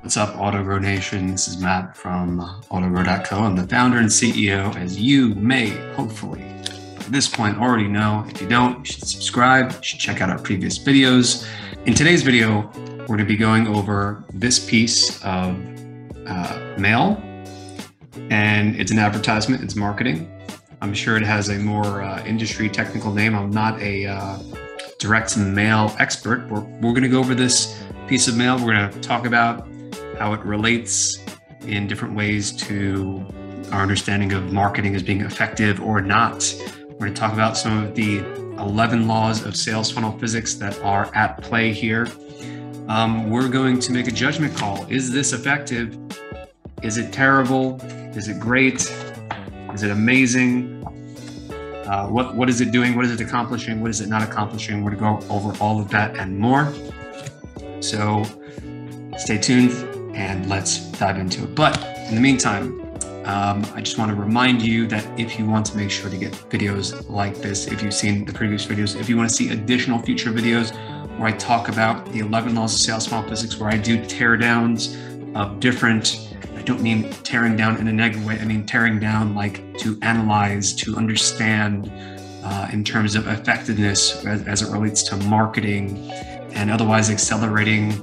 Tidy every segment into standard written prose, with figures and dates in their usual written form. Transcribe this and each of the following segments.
What's up, AutoGrow Nation? This is Matt from AutoGrow.co. I'm the founder and CEO, as you may hopefully by this point already know. If you don't, you should subscribe. You should check out our previous videos. In today's video, we're going to be going over this piece of mail, and it's an advertisement, it's marketing. I'm sure it has a more industry technical name. I'm not a direct mail expert. We're going to go over this piece of mail. We're going to talk about how it relates in different ways to our understanding of marketing as being effective or not. We're going to talk about some of the 11 laws of sales funnel physics that are at play here. We're going to make a judgment call. Is this effective? Is it terrible? Is it great? Is it amazing? What is it doing? What is it accomplishing? What is it not accomplishing? We're going to go over all of that and more. So stay tuned and let's dive into it. But in the meantime, I just want to remind you that if you want to make sure to get videos like this, if you've seen the previous videos, if you want to see additional future videos where I talk about the 11 laws of sales funnel physics, where I do teardowns of different, I don't mean tearing down in a negative way, I mean tearing down like to analyze, to understand in terms of effectiveness as it relates to marketing and otherwise accelerating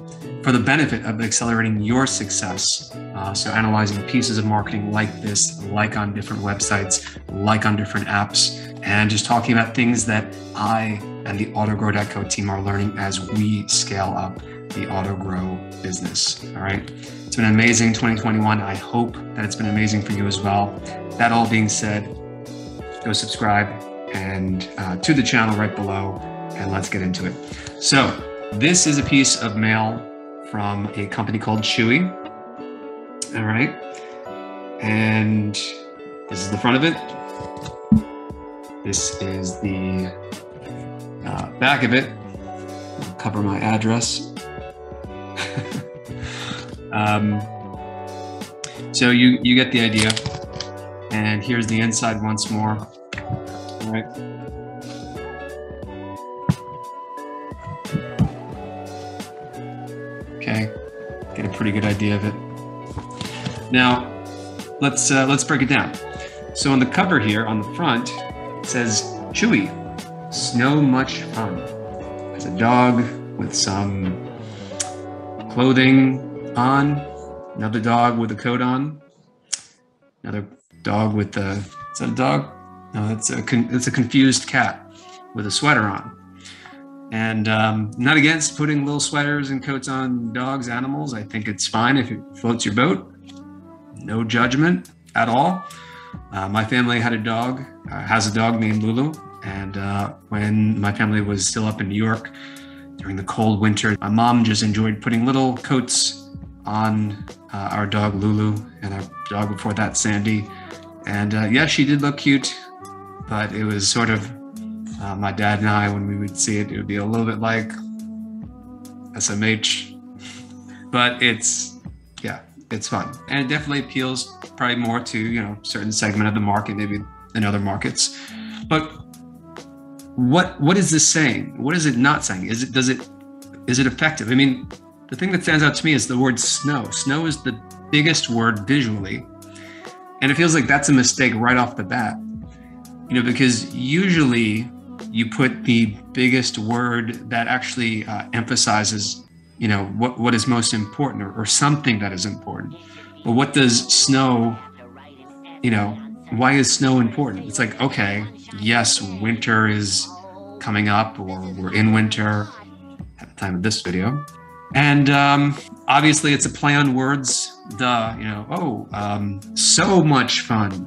for the benefit of accelerating your success. So analyzing pieces of marketing like this, like on different websites, like on different apps, and just talking about things that I and the AutoGrow.co team are learning as we scale up the AutoGrow business. All right. It's been an amazing 2021. I hope that it's been amazing for you as well. That all being said, go subscribe and to the channel right below, and let's get into it. So this is a piece of mail from a company called Chewy. All right. And this is the front of it. This is the back of it. I'll cover my address. So you get the idea. And here's the inside once more. All right. Okay, get a pretty good idea of it. Now, let's break it down. So on the cover here, on the front, it says Chewy, snow much fun. It's a dog with some clothing on, another dog with a coat on, another dog with a, is that a dog? No, it's a confused cat with a sweater on. And not against putting little sweaters and coats on dogs, animals. I think it's fine if it floats your boat. No judgment at all. My family had a dog, has a dog named Lulu. And when my family was still up in New York during the cold winter, my mom just enjoyed putting little coats on our dog Lulu and our dog before that, Sandy. And yeah, she did look cute, but it was sort of my dad and I, when we would see it, it would be a little bit like SMH, but it's fun. And it definitely appeals probably more to, you know, certain segment of the market, maybe in other markets. But what is this saying? What is it not saying? Is it effective? I mean, the thing that stands out to me is the word snow. Snow is the biggest word visually. And it feels like that's a mistake right off the bat, you know, because usually you put the biggest word that actually emphasizes, you know, what is most important, or something that is important. But what does snow, you know, why is snow important? It's like, okay, yes, winter is coming up, or we're in winter at the time of this video. And obviously it's a play on words, you know, so much fun.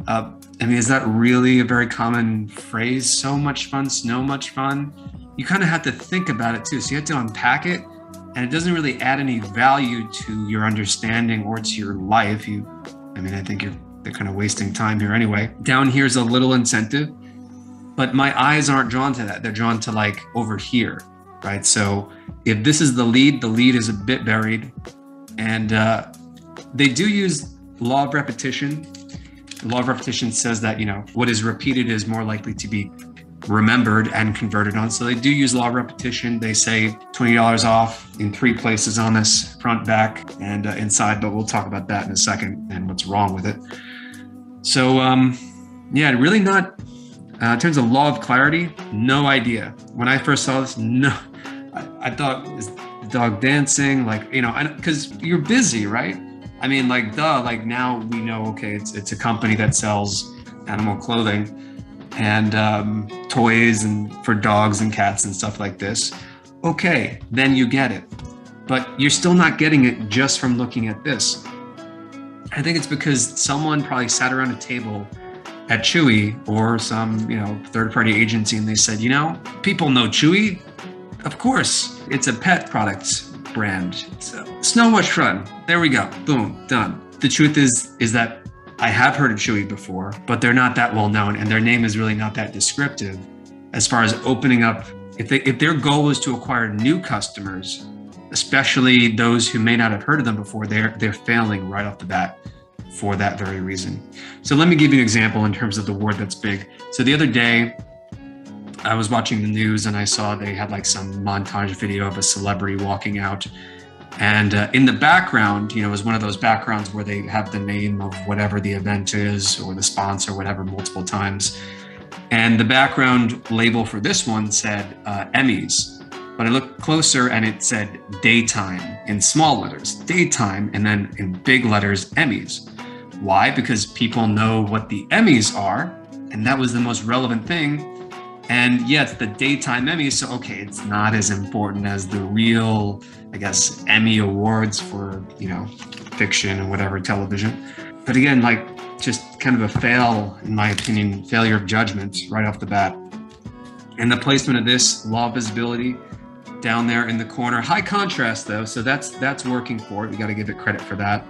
I mean, is that really a very common phrase? So much fun, snow much fun? You kind of have to think about it too. So you have to unpack it, and it doesn't really add any value to your understanding or to your life. I think they're kind of wasting time here anyway. Down here's a little incentive, but my eyes aren't drawn to that. They're drawn to like over here, right? So if this is the lead is a bit buried, and they do use law of repetition. The law of repetition says that, you know, what is repeated is more likely to be remembered and converted on. So they do use law of repetition. They say $20 off in 3 places on this, front, back, and inside, but we'll talk about that in a second and what's wrong with it. So yeah, really not, in terms of law of clarity, no idea. When I first saw this, no, I thought, is the dog dancing? Like, you know, because you're busy, right? I mean, like, duh, like now we know, okay, it's a company that sells animal clothing and toys and for dogs and cats and stuff like this. Okay, then you get it. But you're still not getting it just from looking at this. I think it's because someone probably sat around a table at Chewy or some, you know, third-party agency, and they said, you know, people know Chewy. Of course, it's a pet product brand. So so much fun. There we go. Boom, done. The truth is that I have heard of Chewy before, but they're not that well known, and their name is really not that descriptive as far as opening up. If their goal is to acquire new customers, especially those who may not have heard of them before, they're failing right off the bat for that very reason. So let me give you an example in terms of the word that's big. So the other day, I was watching the news and I saw they had like some montage video of a celebrity walking out. And in the background, you know, it was one of those backgrounds where they have the name of whatever the event is or the sponsor, whatever, multiple times. And the background label for this one said Emmys. But I looked closer and it said daytime in small letters, daytime, and then in big letters, Emmys. Why? Because people know what the Emmys are, and that was the most relevant thing. And yeah, it's the daytime Emmys, so okay, it's not as important as the real, I guess, Emmy awards for, you know, fiction and whatever, television. But again, like, just kind of a fail, in my opinion, failure of judgment right off the bat. And the placement of this, law of visibility, down there in the corner. High contrast though, so that's working for it. We got to give it credit for that.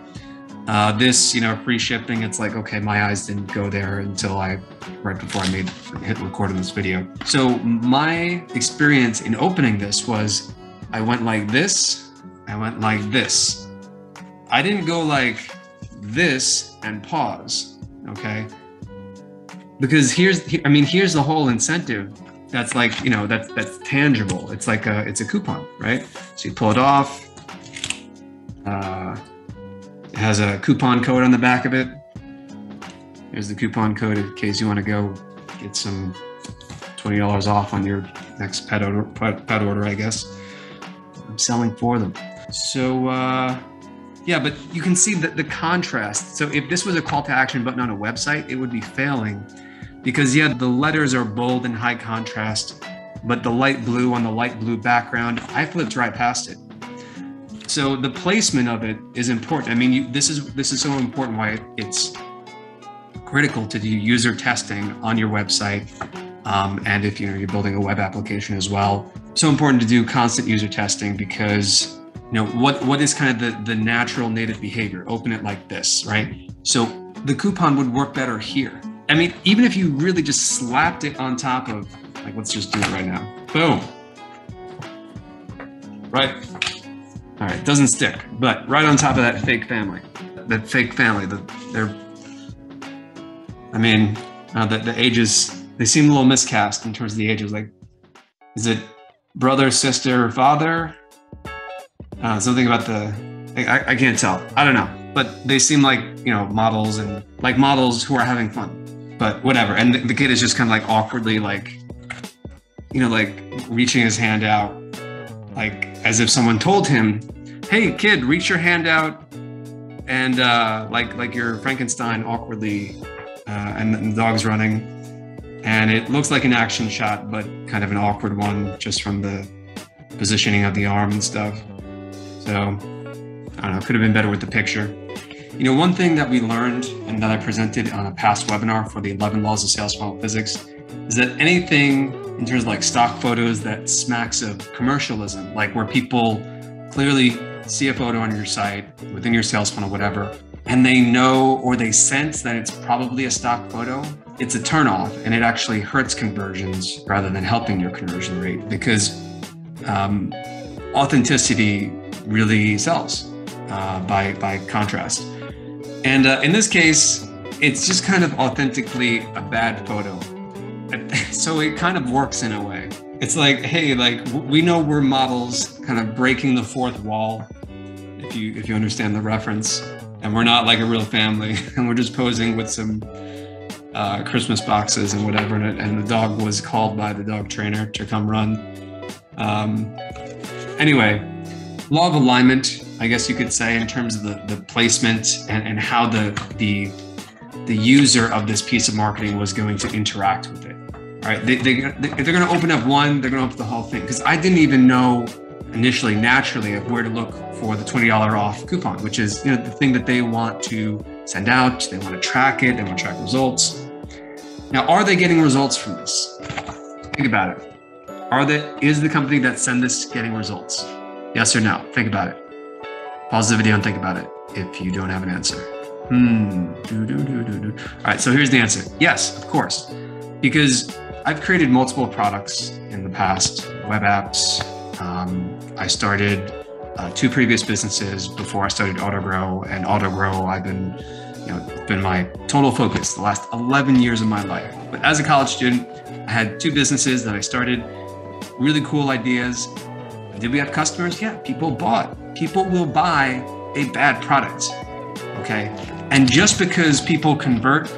This, you know, free shipping, it's like, okay, my eyes didn't go there until right before I hit record on this video. So my experience in opening this was, I went like this, I went like this. I didn't go like this and pause, okay? Because here's the whole incentive. That's like, you know, that's tangible. It's like it's a coupon, right? So you pull it off. It has a coupon code on the back of it. Here's the coupon code in case you want to go get some $20 off on your next pet order, I guess. I'm selling for them. So yeah, but you can see the contrast. So if this was a call to action button on a website, it would be failing. Because yeah, the letters are bold and high contrast, but the light blue on the light blue background, I flipped right past it. So the placement of it is important. I mean, this is so important why it's critical to do user testing on your website, and if you're building a web application as well. So important to do constant user testing because, you know, what is kind of the natural native behavior? Open it like this, right? So the coupon would work better here. I mean, even if you really just slapped it on top of, like, let's just do it right now. Boom. Right. All right, doesn't stick, but right on top of that fake family. The ages, they seem a little miscast in terms of the ages. Like, is it brother, sister, father? Something about I can't tell. I don't know, but they seem like, you know, models and like models who are having fun. But whatever, and the kid is just kind of like awkwardly, like, you know, like reaching his hand out, like as if someone told him, "Hey, kid, reach your hand out," and like you're Frankenstein awkwardly, and the dog's running, and it looks like an action shot, but kind of an awkward one just from the positioning of the arm and stuff. So I don't know, could have been better with the picture. You know, one thing that we learned and that I presented on a past webinar for the 11 Laws of Sales Funnel Physics is that anything in terms of like stock photos that smacks of commercialism, like where people clearly see a photo on your site, within your sales funnel, whatever, and they know or they sense that it's probably a stock photo, it's a turnoff, and it actually hurts conversions rather than helping your conversion rate because authenticity really sells by contrast. And in this case, it's just kind of authentically a bad photo. So it kind of works in a way. It's like, hey, like we know we're models kind of breaking the fourth wall, if you understand the reference, and we're not like a real family, and we're just posing with some Christmas boxes and whatever, and the dog was called by the dog trainer to come run. Anyway, law of alignment, I guess you could say, in terms of the placement and how the user of this piece of marketing was going to interact with it. All right, if they're going to open up one, they're going to open the whole thing. Because I didn't even know initially, naturally, of where to look for the $20 off coupon, which is, you know, the thing that they want to send out. They want to track it. They want to track results. Now, are they getting results from this? Think about it. Is the company that send this getting results? Yes or no? Think about it. Pause the video and think about it if you don't have an answer. All right, so here's the answer. Yes, of course. Because I've created multiple products in the past, web apps. I started 2 previous businesses before I started AutoGrow, and AutoGrow, I've been, it's been my total focus the last 11 years of my life. But as a college student, I had 2 businesses that I started, really cool ideas. Did we have customers? Yeah, people bought. People will buy a bad product, okay? And just because people convert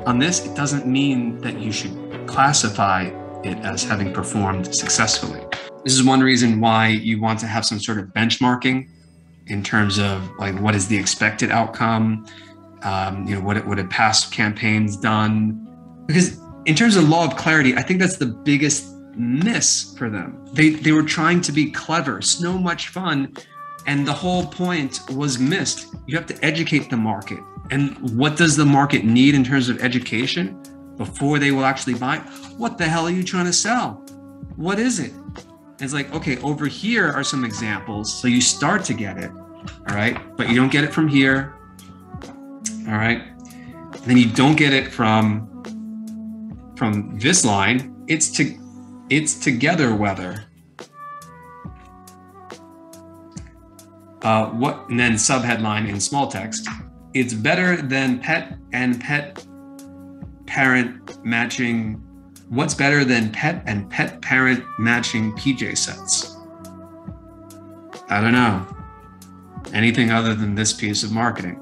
on this, it doesn't mean that you should classify it as having performed successfully. This is one reason why you want to have some sort of benchmarking in terms of like, what is the expected outcome? What have past campaigns done? Because in terms of law of clarity, I think that's the biggest miss for them. They were trying to be clever, so much fun, and the whole point was missed. You have to educate the market. And what does the market need in terms of education before they will actually buy? What the hell are you trying to sell? What is it? It's like, okay, over here are some examples. So you start to get it, all right? But you don't get it from here, all right? And then you don't get it from this line. It's together weather. And then subheadline in small text. It's better than pet and pet parent matching. What's better than pet and pet parent matching PJ sets? I don't know. Anything other than this piece of marketing.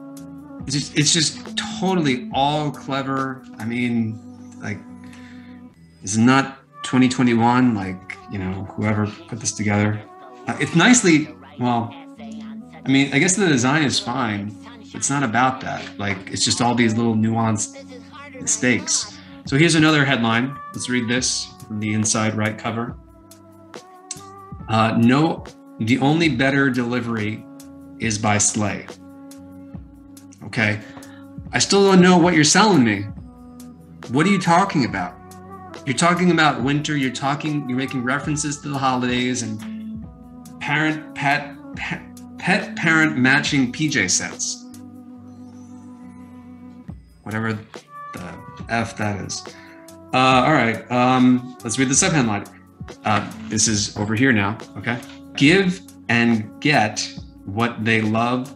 It's just totally all clever. I mean, like, it's not 2021, like, whoever put this together. It's nicely, well, I mean, I guess the design is fine. It's not about that. Like, it's just all these little nuanced mistakes. So here's another headline. Let's read this from the inside right cover. No, the only better delivery is by sleigh. Okay. I still don't know what you're selling me. What are you talking about? You're talking about winter. You're making references to the holidays and pet parent matching PJ sets. Whatever the F that is. All right, let's read the subheadline. This is over here now, okay? Give and get what they love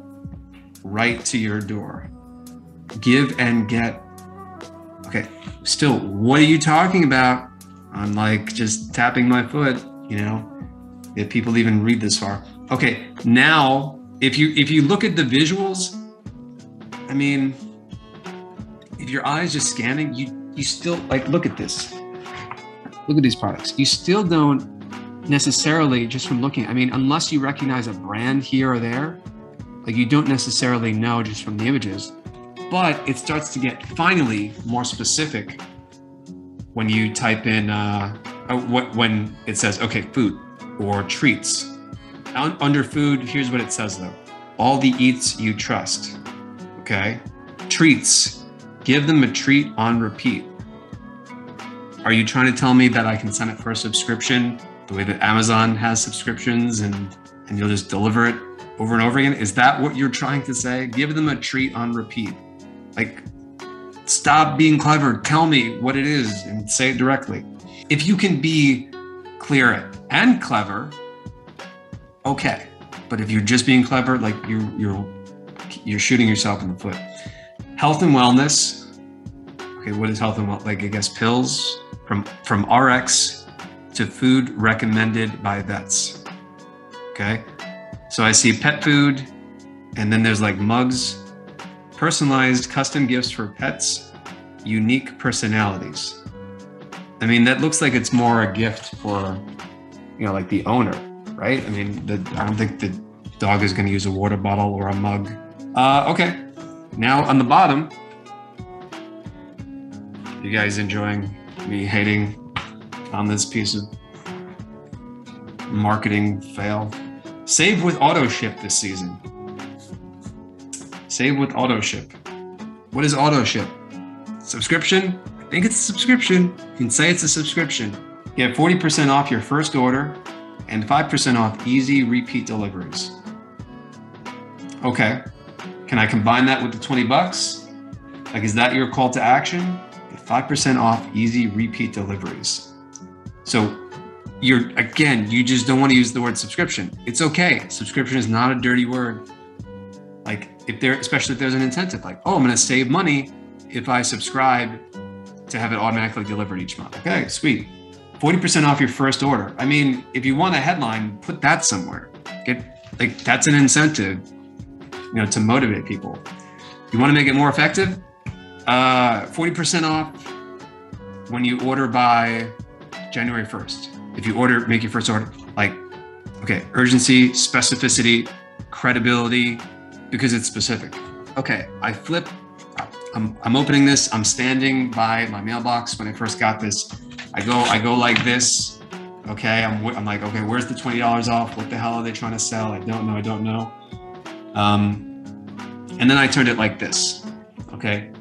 right to your door. Give and get. Okay, still, what are you talking about? I'm like just tapping my foot, if people even read this far. Okay, now, if you look at the visuals, I mean, if your eye is just scanning, you still, like, look at this. Look at these products. You still don't necessarily, just from looking, I mean, unless you recognize a brand here or there, like, you don't necessarily know just from the images. But it starts to get finally more specific when you type in, when it says, okay, food or treats. Under food, here's what it says though. All the eats you trust, okay? Treats, give them a treat on repeat. Are you trying to tell me that I can sign up for a subscription the way that Amazon has subscriptions and you'll just deliver it over and over again? Is that what you're trying to say? Give them a treat on repeat. Like, stop being clever. Tell me what it is and say it directly. If you can be clear and clever, okay. But if you're just being clever, like you're shooting yourself in the foot. Health and wellness. Okay, what is health and wellness? Like, I guess pills, from RX to food recommended by vets. Okay, so I see pet food, and then there's like mugs, personalized custom gifts for pets, unique personalities. I mean, that looks like it's more a gift for, you know, like the owner, right? I mean, I don't think the dog is going to use a water bottle or a mug. Okay, now on the bottom, you guys enjoying me hating on this piece of marketing fail? Save with auto ship this season. Save with auto ship. What is auto ship? Subscription? I think it's a subscription. You can say it's a subscription. Get 40% off your first order and 5% off easy repeat deliveries. Okay. Can I combine that with the 20 bucks? Like, is that your call to action? Get 5% off easy repeat deliveries. So you just don't want to use the word subscription. It's okay. Subscription is not a dirty word. Like, especially if there's an incentive, like, oh, I'm going to save money if I subscribe to have it automatically delivered each month. Okay, sweet. 40% off your first order. I mean, if you want a headline, put that somewhere. That's an incentive, you know, to motivate people. You want to make it more effective? 40% off when you order by January 1st. If you make your first order, like, okay, urgency, specificity, credibility, because it's specific. Okay, I'm opening this. I'm standing by my mailbox when I first got this. I go like this. Okay, I'm like, okay, where's the $20 off? What the hell are they trying to sell? I don't know. And then I turned it like this. Okay,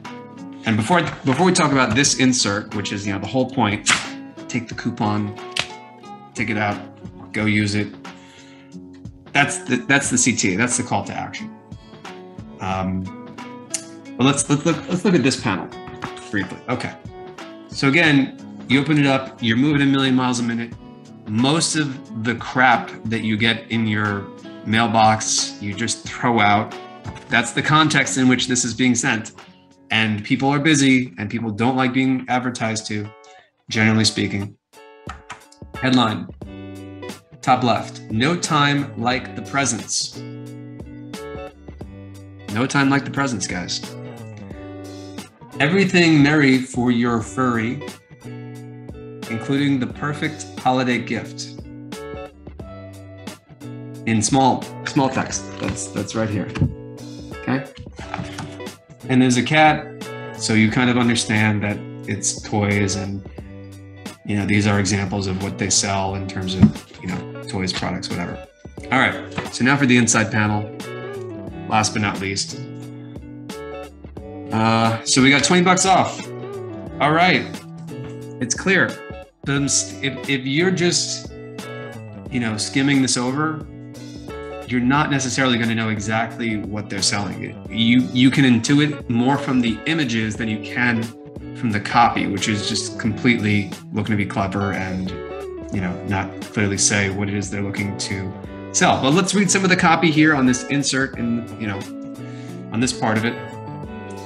and before we talk about this insert, which is, you know, the whole point, take the coupon, take it out, go use it. That's the CTA. That's the call to action. But let's look at this panel briefly. Okay, so again, you open it up, you're moving a million miles a minute. Most of the crap that you get in your mailbox, you just throw out. That's the context in which this is being sent. And people are busy and people don't like being advertised to, generally speaking. Headline, top left, no time like the presents. No time like the presents, guys. Everything merry for your furry, including the perfect holiday gift. In small text. That's right here. Okay. And there's a cat, so you kind of understand that it's toys, and, you know, these are examples of what they sell in terms of, you know, toys, products, whatever. All right. So now for the inside panel. Last but not least. So we got 20 bucks off. All right. It's clear. If you're just, you know, skimming this over, you're not necessarily going to know exactly what they're selling. You can intuit more from the images than you can from the copy, which is just completely looking to be clever and, you know, not clearly say what it is they're looking to sell. But let's read some of the copy here on this insert and, you know, on this part of it.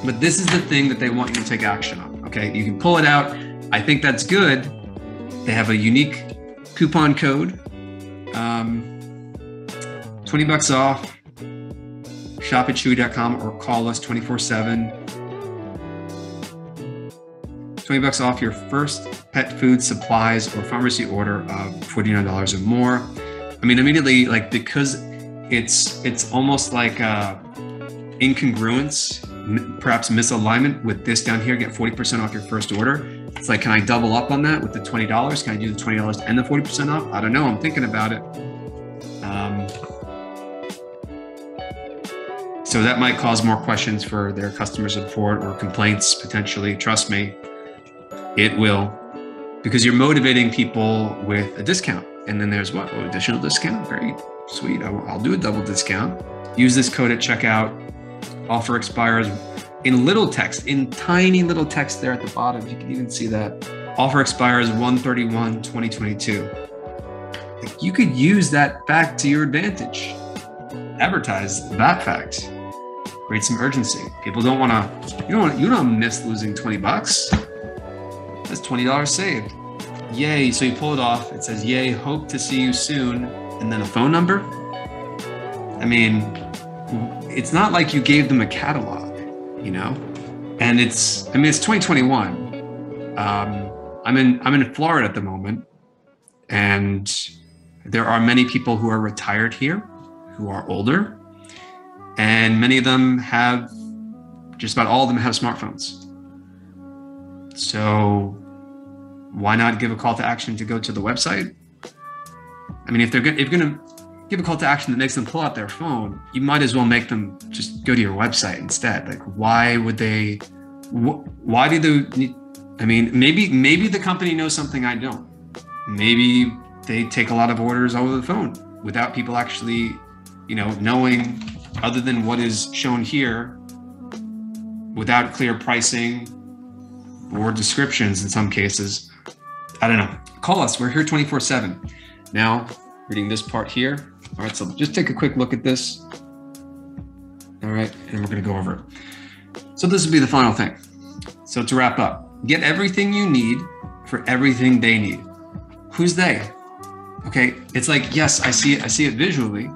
But this is the thing that they want you to take action on. Okay, you can pull it out. I think that's good. They have a unique coupon code. 20 bucks off. Shop at chewy.com or call us 24/7. 20 bucks off your first pet food supplies or pharmacy order of $49 or more. I mean, immediately, like, because it's almost like incongruence, perhaps misalignment with this down here, get 40% off your first order. It's like, can I double up on that with the $20? Can I do the $20 and the 40% off? I don't know. I'm thinking about it. So that might cause more questions for their customer support or complaints, potentially. Trust me, it will, because you're motivating people with a discount. And then there's what? Oh, additional discount? Great, sweet. I'll do a double discount. Use this code at checkout. Offer expires in little text, in tiny little text there at the bottom. You can even see that. Offer expires 1/31/2022. Like, you could use that fact to your advantage. Advertise that fact. Create some urgency. People don't want to, you don't want to miss losing 20 bucks. That's $20 saved. Yay, so you pull it off. It says, yay, hope to see you soon. And then a phone number. I mean, it's not like you gave them a catalog, you know? And it's 2021. I'm in Florida at the moment, and there are many people who are retired here, who are older, and many of them just about all of them have smartphones. So why not give a call to action to go to the website? I mean, if you're going to give a call to action that makes them pull out their phone, you might as well make them just go to your website instead. Like, why do they need? I mean, maybe the company knows something I don't. Maybe they take a lot of orders over the phone without people actually, knowing, other than what is shown here, without clear pricing or descriptions in some cases. I don't know. Call us. We're here 24/7. Now, reading this part here. All right, so just take a quick look at this. All right, and we're going to go over it. So this will be the final thing. So to wrap up, get everything you need for everything they need. Who's they? Okay, it's like, yes, I see it visually,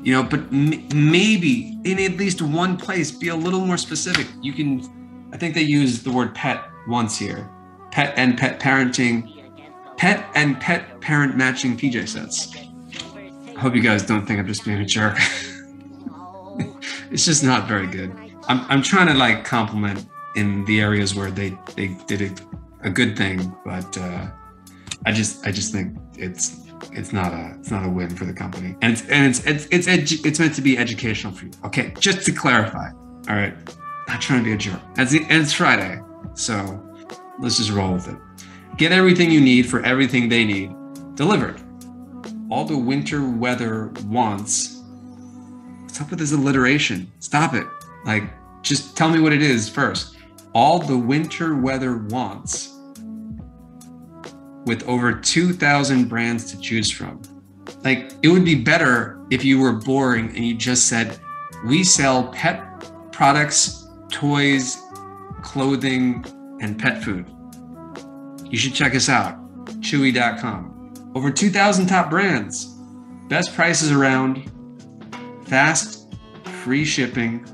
but maybe in at least one place, be a little more specific. I think they use the word pet once here. Pet and pet parent matching PJ sets. I hope you guys don't think I'm just being a jerk. It's just not very good. I'm trying to compliment in the areas where they did a good thing, but I just think it's not a win for the company, and it's meant to be educational for you. Okay, just to clarify. All right, not trying to be a jerk. And it's Friday, so let's just roll with it. Get everything you need for everything they need delivered. All the winter weather wants. What's up with this alliteration? Stop it. Just tell me what it is first. All the winter weather wants, with over 2,000 brands to choose from. It would be better if you were boring and you just said, we sell pet products, toys, clothing, and pet food. You should check us out, Chewy.com. Over 2,000 top brands, best prices around, fast, free shipping,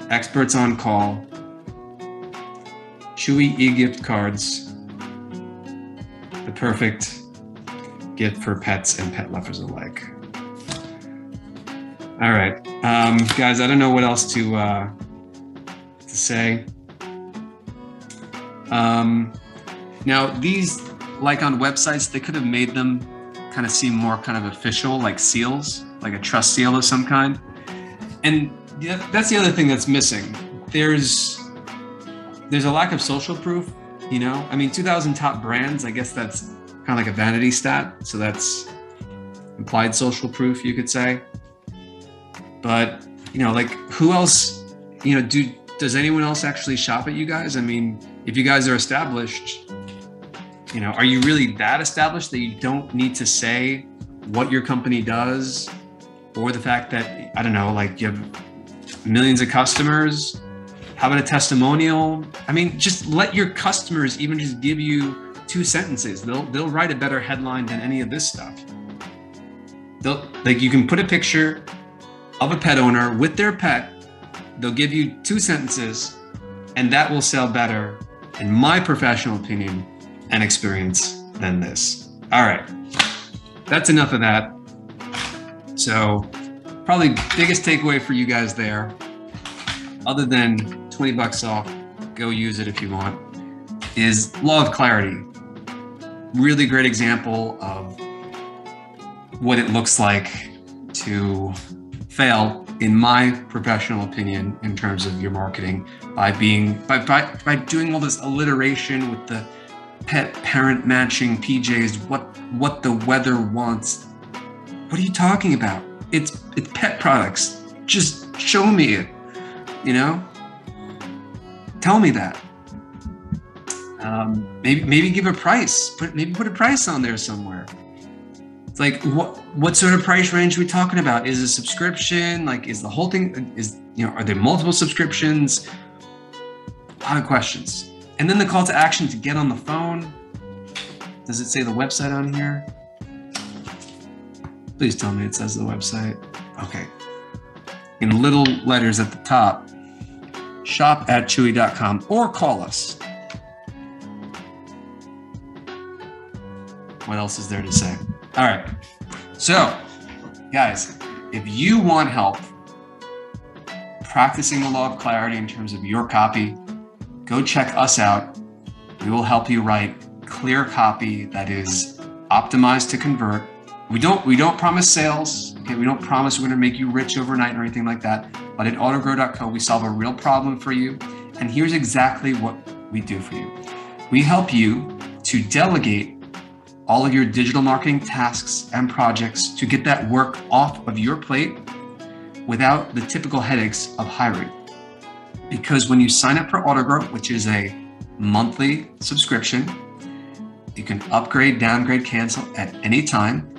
experts on call, Chewy e-gift cards, the perfect gift for pets and pet lovers alike. All right, guys, I don't know what else to say. Now these, on websites, they could have made them kind of seem more kind of official, like seals, like a trust seal of some kind. And that's the other thing that's missing. There's a lack of social proof, 2,000 top brands, I guess that's kind of like a vanity stat. So that's implied social proof, you could say. But, who else, does anyone else actually shop at you guys? I mean, if you guys are established, are you really that established that you don't need to say what your company does, or the fact that, I don't know, you have millions of customers? How about a testimonial? I mean, just let your customers even just give you 2 sentences. They'll write a better headline than any of this stuff. You can put a picture of a pet owner with their pet. They'll give you 2 sentences, and that will sell better, in my professional opinion and experience, than this. All right, that's enough of that. So probably biggest takeaway for you guys there, other than $20 off, go use it if you want, is law of clarity. Really great example of what it looks like to fail, in my professional opinion, in terms of your marketing, by doing all this alliteration with the pet parent matching PJs, what the weather wants. What are you talking about? It's pet products. Just show me it, Tell me that. Maybe give a price. Maybe put a price on there somewhere. It's what sort of price range are we talking about? Is a subscription? Is the whole thing, are there multiple subscriptions? A lot of questions. And then the call to action to get on the phone. Does it say the website on here? Please tell me it says the website. Okay. In little letters at the top, shop@chewy.com, or call us. What else is there to say? All right. So, guys, if you want help practicing the law of clarity in terms of your copy, go check us out. We will help you write clear copy that is optimized to convert. We don't promise sales. Okay, we don't promise we're going to make you rich overnight or anything like that. But at autogrow.co, we solve a real problem for you. And here's exactly what we do for you. We help you to delegate all of your digital marketing tasks and projects to get that work off of your plate without the typical headaches of hiring. Because when you sign up for Autogrow, which is a monthly subscription, you can upgrade, downgrade, cancel at any time.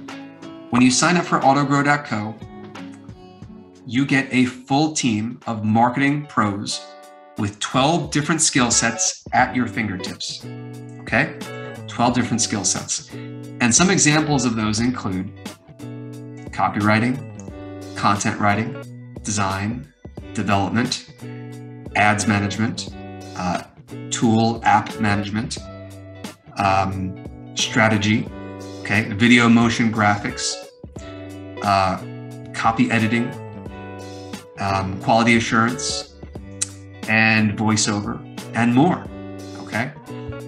When you sign up for autogrow.co, you get a full team of marketing pros with 12 different skill sets at your fingertips. Okay? 12 different skill sets. And some examples of those include copywriting, content writing, design, development, ads management, tool app management, strategy, okay, video, motion, graphics, copy editing, quality assurance, and voiceover, and more, okay?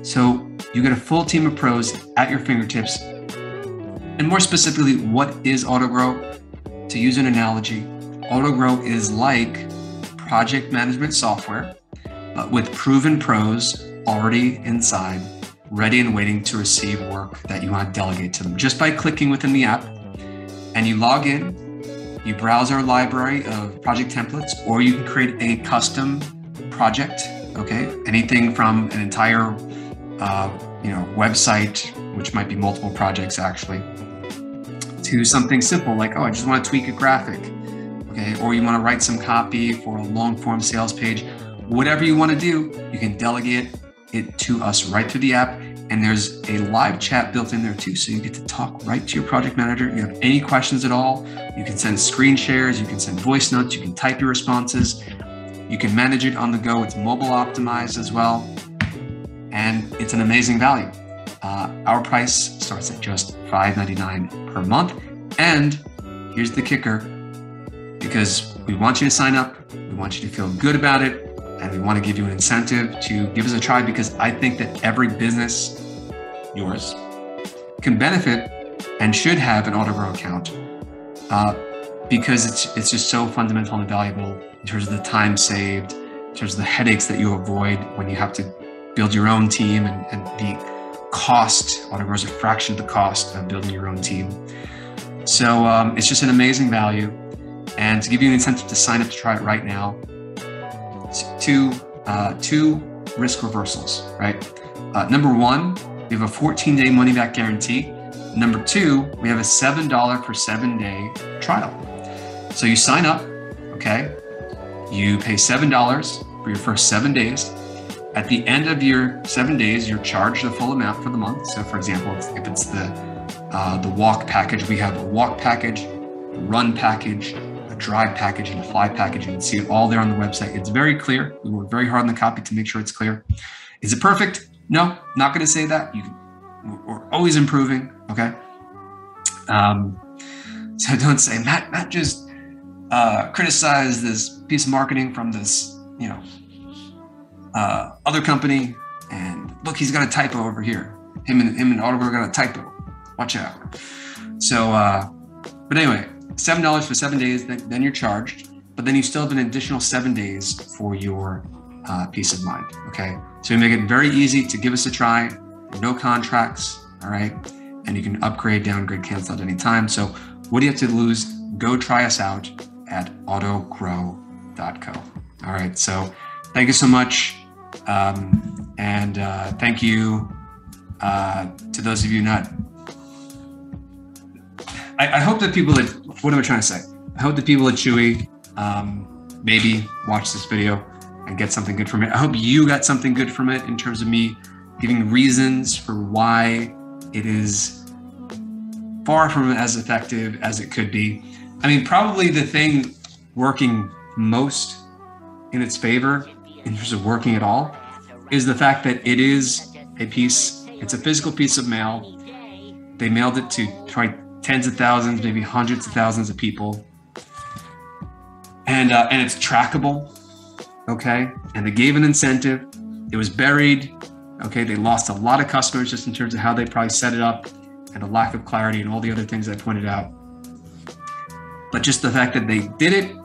So you get a full team of pros at your fingertips. And more specifically, what is Autogrow? To use an analogy, Autogrow is like project management software, but with proven pros already inside, ready and waiting to receive work that you want to delegate to them. Just by clicking within the app, and you log in, you browse our library of project templates, or you can create a custom project, okay? Anything from an entire website, which might be multiple projects actually, to something simple like, oh, I just want to tweak a graphic, okay? Or you want to write some copy for a long form sales page. Whatever you want to do, you can delegate it to us right through the app. And there's a live chat built in there too. So you get to talk right to your project manager. You have any questions at all, you can send screen shares, you can send voice notes, you can type your responses. You can manage it on the go. It's mobile optimized as well. And it's an amazing value. Our price starts at just $5.99 per month. And here's the kicker, because we want you to sign up, we want you to feel good about it, and we want to give you an incentive to give us a try, because I think that every business, yours, can benefit and should have an Autogrow account, because it's just so fundamental and valuable in terms of the time saved, in terms of the headaches that you avoid when you have to build your own team, and the cost. Autogrow is a fraction of the cost of building your own team. So it's just an amazing value. And to give you an incentive to sign up to try it right now, two risk reversals, right? Number one, we have a 14-day money-back guarantee. Number two, we have a $7 for 7-day trial. So you sign up, okay? You pay $7 for your first 7 days. At the end of your 7 days, you're charged the full amount for the month. So for example, if it's the walk package, we have a walk package, a run package, a drive package, and a fly package. You can see it all there on the website. It's very clear. We work very hard on the copy to make sure it's clear. Is it perfect? No, not going to say that. We're always improving, okay? So don't say, Matt just criticized this piece of marketing from this, other company, and look, he's got a typo over here. Him and Autogrow got a typo. Watch out. So, but anyway, $7 for 7 days, then you're charged, but then you still have an additional 7 days for your peace of mind, okay? So we make it very easy to give us a try, no contracts, all right? And you can upgrade, downgrade, cancel at any time. So what do you have to lose? Go try us out at autogrow.co. All right, so thank you so much. And thank you to those of you not, I hope that people that, what am I trying to say? I hope that people at Chewy maybe watch this video and get something good from it. I hope you got something good from it in terms of me giving reasons for why it is far from as effective as it could be. I mean, probably the thing working most in its favor in terms of working at all is the fact that it is it's a physical piece of mail. They mailed it to probably tens of thousands, maybe hundreds of thousands of people. And it's trackable, okay? And they gave an incentive. It was buried, okay? They lost a lot of customers just in terms of how they probably set it up and the lack of clarity and all the other things I pointed out. But just the fact that they did it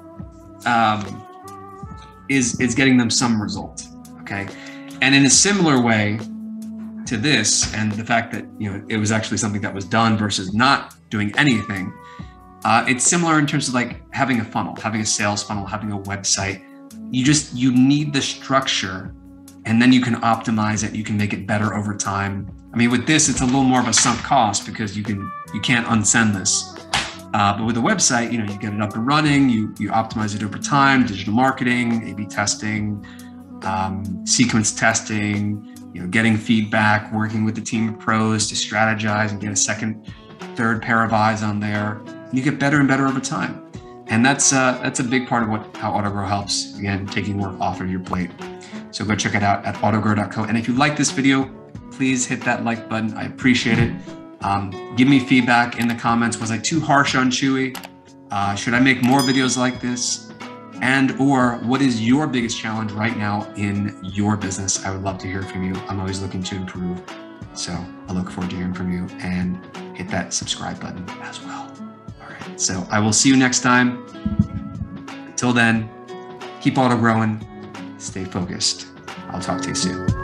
is getting them some result, okay? And in a similar way to this, and the fact that it was actually something that was done versus not doing anything, it's similar in terms of like having a funnel, having a sales funnel, having a website. You need the structure, and then you can optimize it. You can make it better over time. I mean, with this, it's a little more of a sunk cost because you can't unsend this. But with a website, you get it up and running. You optimize it over time. Digital marketing, A/B testing, sequence testing. Getting feedback, working with the team of pros to strategize and get a second, third pair of eyes on there. And you get better and better over time. And that's a big part of how AutoGrow helps. Again, taking work off of your plate. So go check it out at autogrow.co. And if you like this video, please hit that like button. I appreciate it. Give me feedback in the comments. Was I too harsh on Chewy? Should I make more videos like this? Or what is your biggest challenge right now in your business? I would love to hear from you. I'm always looking to improve. So I look forward to hearing from you, and hit that subscribe button as well. All right. So I will see you next time. Until then, keep auto growing, stay focused. I'll talk to you soon.